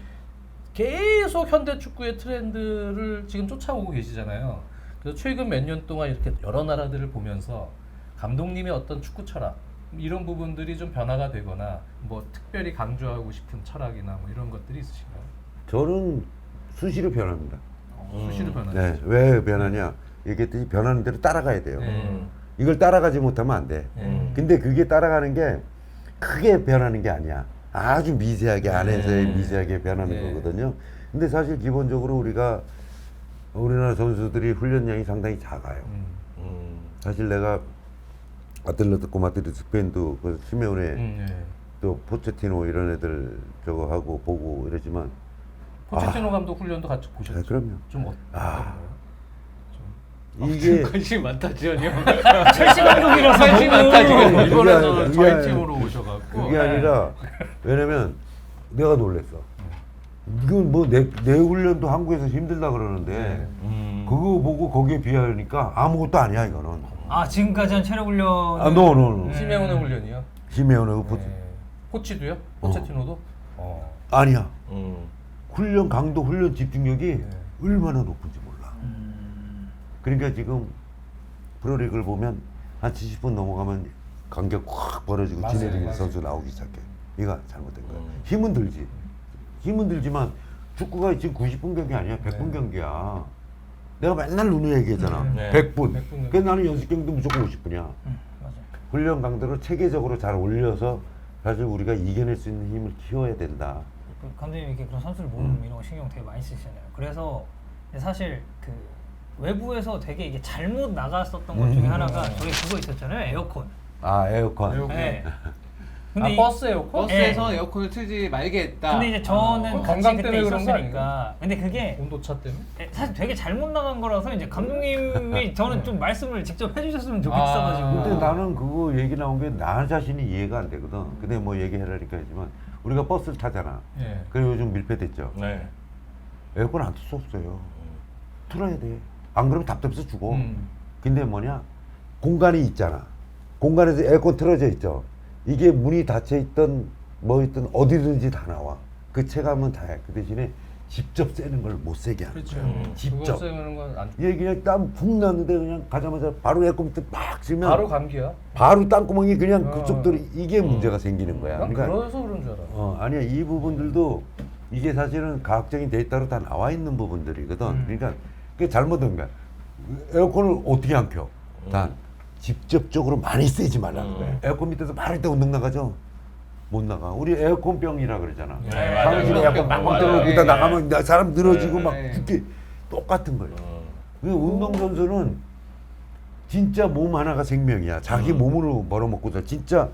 계속 현대 축구의 트렌드를 지금 쫓아오고 계시잖아요. 그래서 최근 몇 년 동안 이렇게 여러 나라들을 보면서 감독님의 어떤 축구 철학 이런 부분들이 좀 변화가 되거나 뭐 특별히 강조하고 싶은 철학이나 뭐 이런 것들이 있으신가요? 저는 수시로 변합니다. 수시로 변하죠. 네, 왜 변하냐? 얘기했듯이 변하는 대로 따라가야 돼요. 이걸 따라가지 못하면 안 돼. 근데 그게 따라가는 게 크게 변하는 게 아니야. 아주 미세하게 안에서의 미세하게 변하는 거거든요. 근데 사실 기본적으로 우리나라 선수들이 훈련량이 상당히 작아요. 사실 내가 아틀레티코 마드리드 스페인도 그 시메오네 또 포체티노 이런 애들 저거 하고 보고 이러지만 포체티노 감독 훈련도 같이 보셨죠? 그럼요. 좀 어떤가요? 이게 관심이 많다 지현이 형. 첼시 감독이라서 관심이 많다 지금. 일본에서 그게 저희 아니- 팀으로 오셔갖고 그게 아니라 왜냐면 내가 놀랬어. 이건 뭐 내 훈련도 한국에서 힘들다 그러는데 그거 보고 거기에 비하니까 아무것도 아니야 이거는. 아 지금까지 한 체력 훈련 노. 시메오네 훈련이요? 시메오네 그 코치도요? 포체티노도? 아니야. 훈련 강도, 훈련 집중력이 얼마나 높은지 몰라. 그러니까 지금 프로리그를 보면 한 70분 넘어가면 간격 확 벌어지고 맞아요, 진해링 맞아요. 선수 나오기 시작해. 이거 잘못된 거야. 힘은 들지. 힘은 들지만 축구가 지금 90분 경기 아니야. 100분 네. 경기야. 내가 맨날 누누이 얘기했잖아. 네. 100분. 100분. 그래서 나는 연습 경기도 무조건 50분이야. 맞아요. 훈련 강도를 체계적으로 잘 올려서 사실 우리가 이겨낼 수 있는 힘을 키워야 된다. 그 감독님 이렇게 그런 선수를 모으는 이런 거 신경 되게 많이 쓰시잖아요. 그래서 사실 그 외부에서 되게 이게 잘못 나갔었던 것 중에 하나가 저희 그거 있었잖아요. 에어컨. 아 에어컨. 에어컨. 네. 아 이- 버스 에어컨? 버스에서 에어컨을 틀지 말겠다. 근데 이제 저는 아, 같이 건강 그때 때문에 그런 거 있었으니까. 근데 그게 온도차 때문에? 사실 되게 잘못 나간 거라서 이제 감독님이 저는 좀 말씀을 직접 해주셨으면 아. 좋겠어가지고. 근데 나는 그거 얘기 나온 게 나 자신이 이해가 안 되거든. 근데 뭐 얘기하라니까 하지만 우리가 버스를 타잖아. 예. 그래 요즘 밀폐됐죠. 네. 에어컨 안 틀 수 없어요. 틀어야 돼. 안 그러면 답답해서 죽어. 음. 근데 뭐냐? 공간이 있잖아. 공간에서 에어컨 틀어져 있죠. 이게 문이 닫혀 있던 뭐 있든 어디든지 다 나와. 그 체감은 다 해. 그 대신에 직접 쐬는 걸 못 세게 하는 그렇죠. 거야. 직접. 그거 쓰는 건 안. 얘 그냥 땀 푹 났는데 그냥 가자마자 바로 에어컨 밑에 막 쓰면 바로 감기야. 바로 땅구멍이 그냥 어. 그쪽도 이게 문제가 생기는 거야. 난 그러니까 그래서 그런 줄 알아. 아니야 이 부분들도 이게 사실은 과학적인 데이터로 다 나와 있는 부분들이거든. 그러니까 그게 잘못된 거야. 에어컨을 어떻게 안 켜? 단 직접적으로 많이 쐬지 말라는 거야. 에어컨 밑에서 바로 때 운동 나가죠? 못 나가. 우리 에어컨병이라 그러잖아. 네, 맞아요. 사무실에 에어컨 빵빵 맞아요. 틀어놓고 네, 있다 네. 나가면 사람 늘어지고 네, 막 네. 그게 똑같은 거예요. 그 운동선수는 진짜 몸 하나가 생명이야. 자기 몸으로 벌어먹고 진짜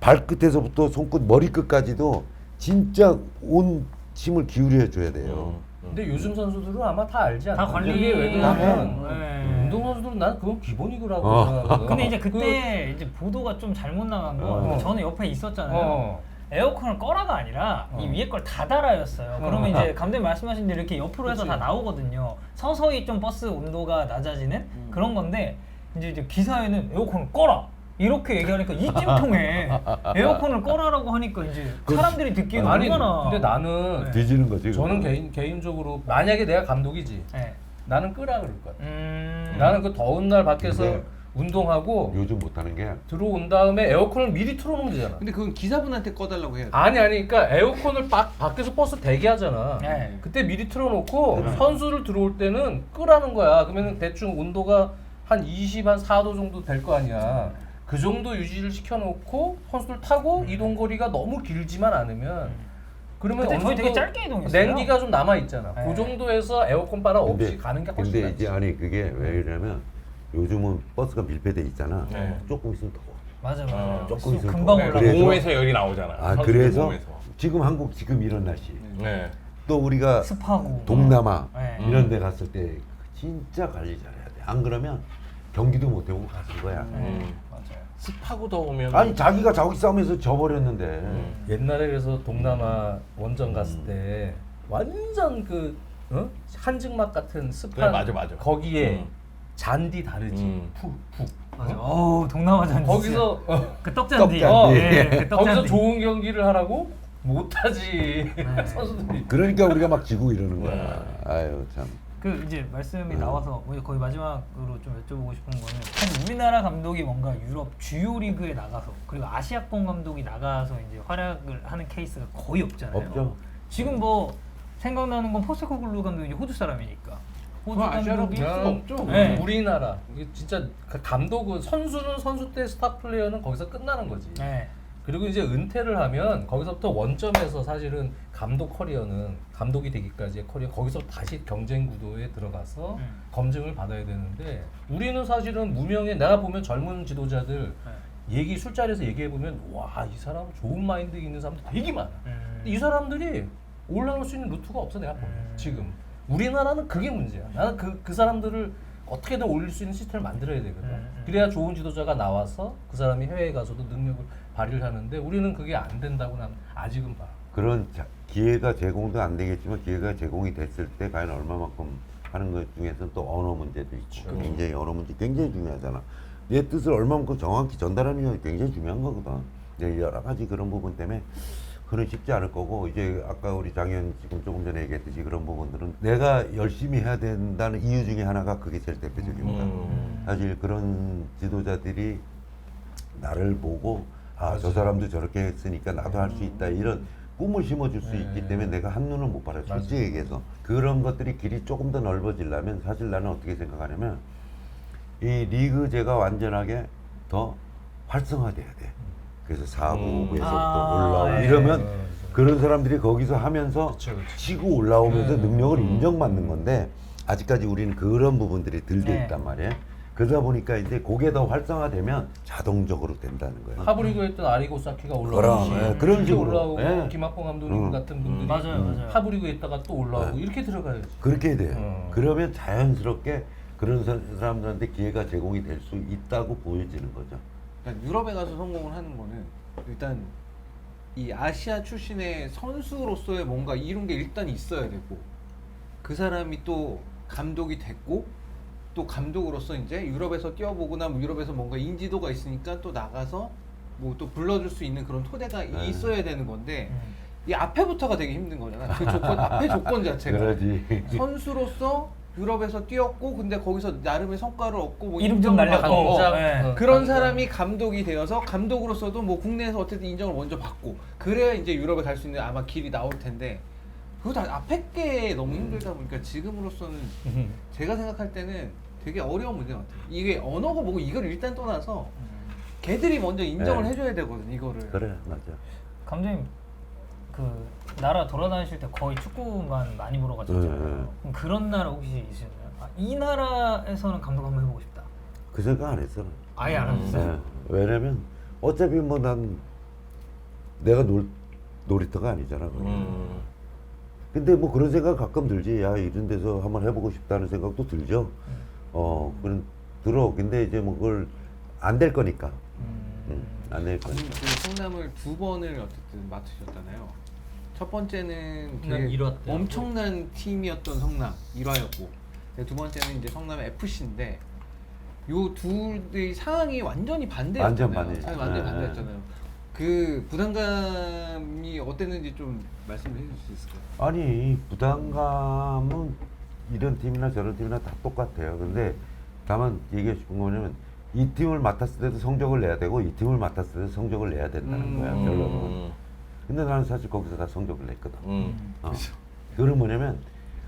발끝에서부터 손끝 머리끝까지도 진짜 온 힘을 기울여 줘야 돼요. 근데 요즘 선수들은 아마 다 알지 않나? 다 관리 그게 왜 그러냐면 네. 운동 선수들은 난 그건 기본이라고 어. 생각하거든. 근데 이제 그때 이제 보도가 좀 잘못 나간 건 저는 옆에 있었잖아요. 어. 에어컨을 꺼라가 아니라 이 위에 걸 닫아라였어요. 그러면 이제 감독님 말씀하신 대로 이렇게 옆으로 해서 다 나오거든요. 서서히 좀 버스 온도가 낮아지는 그런 건데 이제 기사에는 에어컨을 꺼라 이렇게 얘기하니까 이 찜통에 에어컨을 꺼라라고 하니까 이제 사람들이 듣기에는 아니 얼마나 근데 나는 뒤지는 거지. 저는 그거는. 개인적으로 만약에 내가 감독이지 네. 나는 끄라 그럴 것 같아. 음. 나는 그 더운 날 밖에서 근데 운동하고 요즘 못하는 게 들어온 다음에 에어컨을 미리 틀어놓으면 되잖아. 근데 그건 기사분한테 꺼달라고 해야 돼. 아니 그러니까 에어컨을 밖에서 버스 대기하잖아. 네. 그때 미리 틀어놓고 선수를 들어올 때는 끄라는 거야. 그러면 대충 온도가 한 4도 정도 될 거 아니야. 그 정도 유지를 시켜놓고 선수들 타고 이동 거리가 너무 길지만 않으면 그러면 그때 어느 저희 되게 정도 짧게 이동했어요. 냉기가 좀 남아 있잖아. 네. 그 정도에서 에어컨 바람 없이 가는 게 훨씬 근데 낫지. 이제 아니 그게 왜 이러냐면 요즘은 버스가 밀폐돼 있잖아. 네. 조금 있으면 더워. 맞아 맞아. 조금 있으면 금방 더워. 올라가. 그래서- 몸에서 열이 나오잖아. 아 선수들 그래서 몸에서. 지금 한국 지금 이런 날씨 네. 또 우리가 습하고 동남아 네. 이런 데 갔을 때 진짜 관리 잘해야 돼. 안 그러면 경기도 못 해보고 가는 거야. 맞아요. 습하고 더우면 아니 자기가 자기 싸움에서 져버렸는데 옛날에 그래서 동남아 원정 갔을 때 완전 그 한증막 같은 습한 네, 맞아. 거기에 잔디 다르지. 푹. 맞아. 어우 동남아 잔디. 거기서 그 떡잔디. 떡잔디. 네, 그 거기서 떡잔디. 좋은 경기를 하라고 못하지 선수들이. 그러니까 우리가 막 지고 이러는 거야. 아유 참. 그 이제 말씀이 나와서 우리 거의 마지막으로 좀 여쭤보고 싶은 거는 사실 우리나라 감독이 뭔가 유럽 주요 리그에 나가서 그리고 아시아권 감독이 나가서 이제 활약을 하는 케이스가 거의 없잖아요. 없죠. 지금 뭐 생각나는 건 포스코글루 감독이 호주 사람이니까. 호주 그건 아시아라고 감독이 볼 수가 없죠. 네. 우리나라 이게 진짜 그 감독은 선수는 선수 때 스타 플레이어는 거기서 끝나는 거지. 네. 그리고 이제 은퇴를 하면 거기서부터 원점에서 사실은 감독 커리어는 감독이 되기까지의 커리어 거기서 다시 경쟁 구도에 들어가서 검증을 받아야 되는데 우리는 사실은 무명의 내가 보면 젊은 지도자들 얘기 술자리에서 얘기해 보면 와 이 사람 좋은 마인드 있는 사람들 되게 많아. 근데 이 사람들이 올라올 수 있는 루트가 없어 내가 보면 지금 우리나라는 그게 문제야. 나는 그 사람들을 어떻게든 올릴 수 있는 시스템을 만들어야 되거든. 그래야 좋은 지도자가 나와서 그 사람이 해외에 가서도 능력을 발휘를 하는데 우리는 그게 안 된다고 난 아직은 봐. 그런 기회가 제공도 안 되겠지만 기회가 제공이 됐을 때 과연 얼마만큼 하는 것 중에서는 또 언어 문제도 있고 굉장히 언어 문제 굉장히 중요하잖아. 내 뜻을 얼마만큼 정확히 전달하는 게 굉장히 중요한 거거든. 이제 여러 가지 그런 부분 때문에 그건 쉽지 않을 거고 이제 아까 우리 장현 지금 조금 전에 얘기했듯이 그런 부분들은 내가 열심히 해야 된다는 이유 중에 하나가 그게 제일 대표적입니다. 사실 그런 지도자들이 나를 보고 아 저 사람도 저렇게 했으니까 나도 할 수 있다 이런 꿈을 심어줄 수 있기 때문에 내가 한눈은 못 봐요. 솔직히 얘기해서 그런 것들이 길이 조금 더 넓어지려면 사실 나는 어떻게 생각하냐면 이 리그제가 완전하게 더 활성화돼야 돼. 그래서 4부, 5부에서부터 올라오고 네. 이러면 그런 사람들이 거기서 하면서 그쵸. 치고 올라오면서 능력을 인정받는 건데 아직까지 우리는 그런 부분들이 덜 돼 네. 있단 말이에요. 그러다 보니까 이제 그게 더 활성화되면 자동적으로 된다는 거예요. 하브리그에 있던 아리고사키가 그럼, 올라오고 예, 그런 식으로. 올라오고 예. 김학봉 감독님 같은 분들이 맞아요. 하브리그에 있다가 또 올라오고 이렇게 들어가야지. 그렇게 돼요. 어. 그러면 자연스럽게 그런 사람들한테 기회가 제공이 될 수 있다고 보여지는 거죠. 그러니까 유럽에 가서 성공을 하는 거는 일단 이 아시아 출신의 선수로서의 뭔가 이룬 게 일단 있어야 되고 그 사람이 또 감독이 됐고 또 감독으로서 이제 유럽에서 뛰어보거나 뭐 유럽에서 뭔가 인지도가 있으니까 또 나가서 뭐 또 불러줄 수 있는 그런 토대가 있어야 되는 건데 이 앞에부터가 되게 힘든 거잖아. 그 조건 앞에 조건 자체가 그러지. 선수로서 유럽에서 뛰었고 근데 거기서 나름의 성과를 얻고 뭐 이름 좀 인정을 날렸고. 받고 네. 그런 사람이 감독이 되어서 감독으로서도 뭐 국내에서 어쨌든 인정을 먼저 받고 그래야 이제 유럽에 갈 수 있는 아마 길이 나올 텐데 그거 다 앞에 게 너무 힘들다 보니까 지금으로서는 제가 생각할 때는 되게 어려운 문제 같아요. 이게 언어가 뭐고 이걸 일단 떠나서 걔들이 먼저 인정을 네. 해줘야 되거든 이거를. 그래, 맞아. 감독님 그 나라 돌아다니실 때 거의 축구만 많이 보러 가셨잖아요. 그럼 그런 나라 혹시 있으셨나요? 아, 이 나라에서는 감독 한번 해보고 싶다. 그 생각 안 했어. 아예 안 하셨어요? 네. 왜냐면 어차피 뭐 난 내가 놀이터가 아니잖아. 거기. 근데 뭐 그런 생각 가끔 들지. 야 이런 데서 한번 해보고 싶다는 생각도 들죠. 그런 들어. 근데 이제 뭐 그걸 안 될 거니까. 안 될 아니, 거니까. 그 성남을 2번을 어쨌든 맡으셨잖아요. 첫 번째는 성남 되게 일화 때 엄청난 팀이었던 성남 1화였고 두 번째는 이제 성남 FC인데 요 둘의 상황이 완전히 반대였잖아요. 완전 반대. 상황이 완전 네. 반대였잖아요. 그 부담감이 어땠는지 좀 말씀해 주실 수 있을까요? 아니 부담감은 이런 팀이나 저런 팀이나 다 똑같아요. 근데 다만 얘기해 싶은 거냐면 이 팀을 맡았을 때도 성적을 내야 되고 이 팀을 맡았을 때도 성적을 내야 된다는 거야 결론은. 근데 나는 사실 거기서 다 성적을 냈거든. 그건 뭐냐면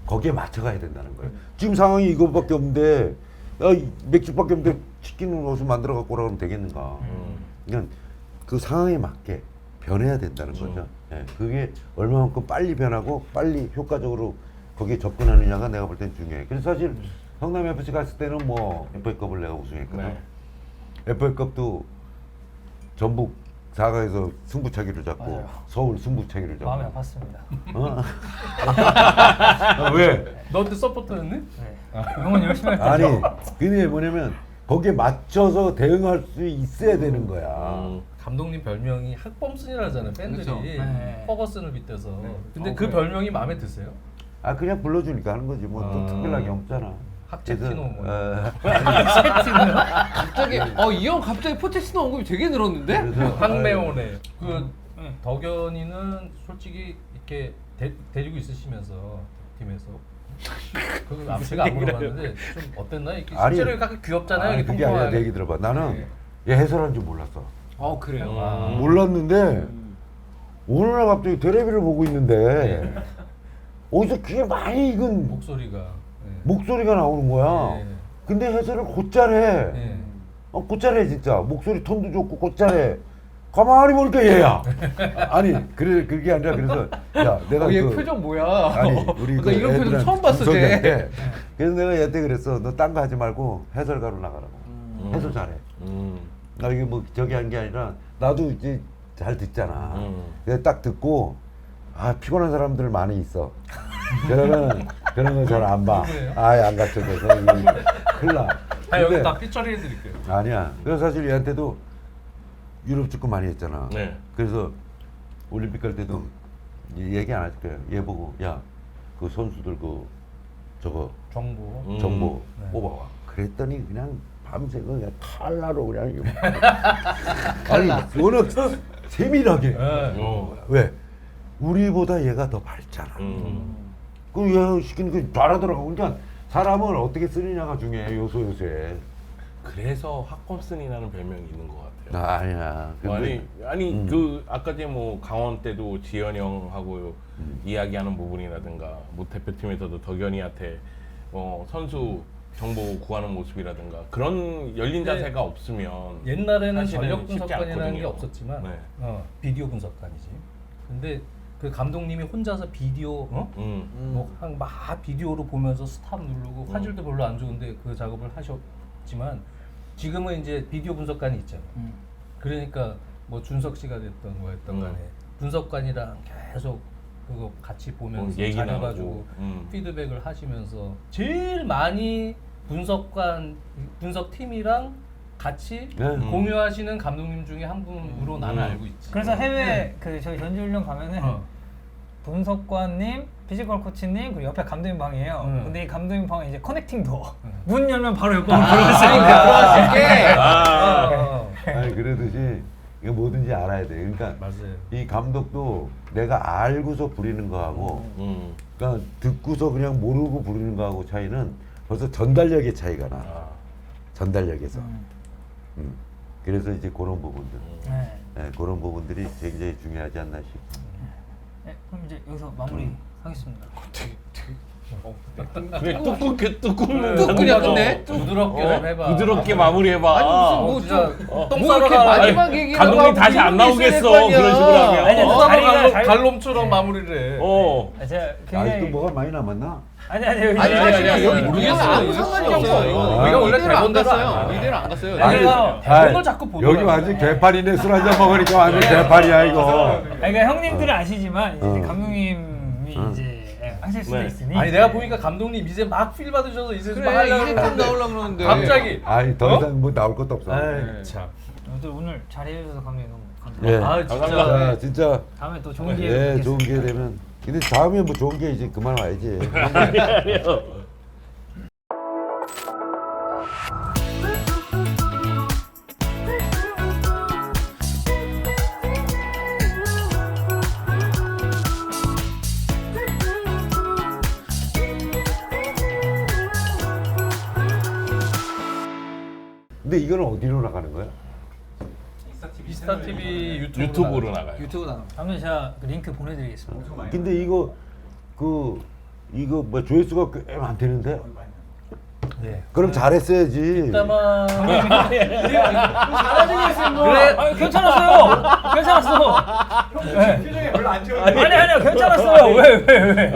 거기에 맞춰가야 된다는 거예요. 지금 상황이 이거밖에 없는데 맥주밖에 없는데 치킨을 어디서 만들어 갖고 오라 그러면 되겠는가. 그러니까 그 상황에 맞게 변해야 된다는 거죠. 예, 그게 얼마만큼 빨리 변하고 빨리 효과적으로 거기에 접근하느냐가 내가 볼 땐 중요해. 그래서 사실 성남 FC 갔을 때는 뭐 FA컵을 내가 우승했거든. 네. FA컵도 전북 4강에서 승부차기를 잡고 맞아요. 서울 승부차기를 잡고. 마음이 아팠습니다. 어? 왜? 너한테 서포터였니? 네. 응원 열심히 할 아니, 때죠. 그게 뭐냐면 거기에 맞춰서 대응할 수 있어야 되는 거야. 감독님 별명이 학범슨이라잖아요. 팬들이 그렇죠. 네. 퍼거슨을 빗대서. 근데 그 그래요? 별명이 마음에 드세요? 아 그냥 불러주니까 하는 거지 뭐 또 특별하게 없잖아. 학체티노 뭐. 갑자기 이 형 갑자기 포체티노 언급이 되게 늘었는데? 황매원에 그 덕현이는 솔직히 이렇게 데리고 있으시면서 팀에서 그 제가 안 물어봤는데 좀 어땠나? 이렇게 아니, 실제로 가끔 귀엽잖아요. 아니, 이렇게 그게 아니라 통통하게. 내 얘기 들어봐. 나는 얘 해설한 줄 몰랐어. 그래요? 몰랐는데 어느 날 갑자기 테레비를 보고 있는데 어디서 귀에 많이 익은 목소리가. 목소리가 나오는 거야. 네. 근데 해설을 곧잘 해. 네. 곧잘 해 진짜. 목소리 톤도 좋고 곧잘 해. 가만히 보니까 얘야. 아니 그게 아니라 그래서 야 내가 얘 표정 뭐야? 아니 우리 나 이런 표정 애들한테 처음 봤어, 쟤. 구성이한테. 그래서 내가 얘한테 그랬어. 너 딴 거 하지 말고 해설가로 나가라고. 해설 잘해. 나 이게 뭐 저기 한 게 아니라 나도 이제 잘 듣잖아. 내가 딱 듣고 피곤한 사람들 많이 있어. 그러면 그런 거 잘 안 봐. 누구예요? 아예 안 갖춰져서 큰일 나. 여기 근데 다 삐처리 해드릴게요. 아니야. 그래서 사실 얘한테도 유럽 축구 많이 했잖아. 네. 그래서 올림픽 갈 때도 얘기 안 할 거야. 얘 보고 야 그 선수들 그 저거 정보. 정보 네. 뽑아와. 그랬더니 그냥 밤새 그냥 칼라로 그냥 아니 워낙 세밀하게. 네. 왜? 우리보다 얘가 더 밝잖아. 그 얘 시키는 게 잘하더라고. 그러니까 사람을 어떻게 쓰느냐가 중요해. 요소에. 그래서 학범슨이라는 별명이 있는 것 같아요. 아니야. 아니 그 아까 전에 뭐 강원 때도 지현 형하고 이야기하는 부분이라든가 뭐 대표팀에서도 덕현이한테 선수 정보 구하는 모습이라든가 그런 열린 네. 자세가 없으면 옛날에는 사실은 전력 쉽지 분석관이라는 게 않거든요. 없었지만 네. 비디오 분석관이지. 근데 그 감독님이 혼자서 비디오 막 비디오로 보면서 스탑 누르고 화질도 별로 안 좋은데 그 작업을 하셨지만 지금은 이제 비디오 분석관이 있잖아요. 그러니까 뭐 준석 씨가 됐던 뭐였던 간에 분석관이랑 계속 그거 같이 보면서 얘기 잘해가지고 나누고, 피드백을 하시면서 제일 많이 분석팀이랑 같이 공유하시는 감독님 중에 한 분으로 나는 알고 있지. 그래서 해외 그 저희 전지훈련 가면은 분석관님, 피지컬 코치님 그리고 옆에 감독님 방이에요. 근데 이 감독님 방에 이제 커넥팅 도어 문 열면 바로 옆방으로 들어갔으니까. 아니 그러듯이 이거 뭐든지 알아야 돼. 그러니까 맞아요. 이 감독도 내가 알고서 부리는 거하고, 그러니까 듣고서 그냥 모르고 부리는 거하고 차이는 벌써 전달력의 차이가 나. 전달력에서. 그래서 이제 그런 부분들, 네, 그런 부분들이 굉장히 중요하지 않나 싶어. 네, 그럼 이제 여기서 마무리 하겠습니다. 그래 뚝 그냥 끝내? 부드럽게 좀 해봐. 부드럽게 마무리해봐. 아니 무슨 뭐 진짜 똥 뭐 싸러 이렇게 가라. 마지막 얘기를 감독님 다시 안 나오겠어. 그런 식으로 하면. 아니, 똥 싸러 자리가 잘- 갈놈처럼 마무리를 해. 제가 아직도 굉장히 뭐가 많이 남았나? 아니 아니 아니, 여기 모르겠어요. 아무 상관이 없어요. 아. 우리가 원래 이대로 안 대본대로 안 갔어요. 가. 이대로 안 갔어요. 아니, 대본을 아이, 자꾸 보더라고. 여기 완전 개판이네. 술 한잔 먹으니까 완전 개판이야 이거. 그러니까 형님들은 아시지만 이제 감독님이 이제 하실 수도 네. 있으니. 아니 내가 보니까 감독님 이제 막 필 받으셔서 이제 막 그래 하려고 이제 좀 나오려고 그러는데 갑자기. 아니 더 이상 뭐 나올 것도 없어. 아이 참. 오늘 잘해주셔서 감독님 너무 예. 감사합니다. 아 진짜. 자, 진짜 다음에 또 좋은 기회 예, 뵙겠습니다. 좋은 기회 되면. 근데 다음에 뭐 좋은 게 이제 그만 와야지. 근데 이거는 어디로 나가는 거야? 비스타 TV 유튜브로 나가요. 유튜브 나가. 다음에 제가 그 링크 보내드리겠습니다. 근데 이거 이거 뭐 조회수가 꽤 많대는데? 네. 그럼 잘했어야지. 이따만 그래, 아니, 괜찮았어요. 괜찮았어. 표정이 별로 안 좋은데. 아니 아니요, 괜찮았어요. 왜?